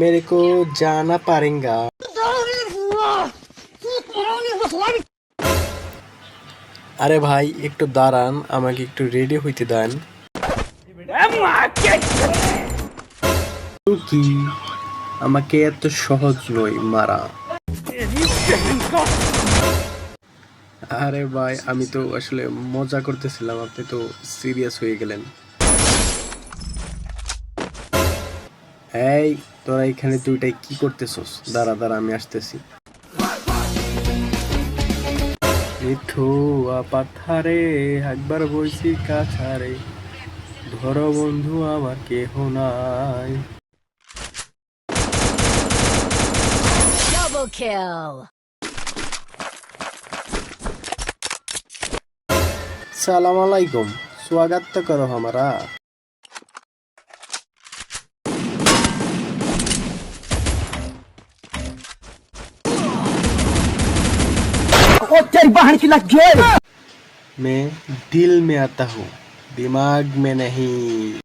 मेरे को जाना पड़ेगा। আরে ভাই একটু দাঁড়ান, আমাকে একটু রেডি হইতে দেন। কি আমাকে এত সহজ নয় মারা। আরে ভাই আমি তো আসলে মজা করতেছিলাম, আপনি তো সিরিয়াস হয়ে গেলেন। এই তোরা এখানে দুইটাই কি করতেছস? দাঁড়া দাঁড়া আমি আসতেছি। মিঠু পাথারে একবার বইছি কাছারে, ধরো বন্ধু আমার কেহ নাই। Double kill. सलाम अलैकुम, स्वागत तो करो हमारा। मैं दिल में आता हूँ, दिमाग में नहीं।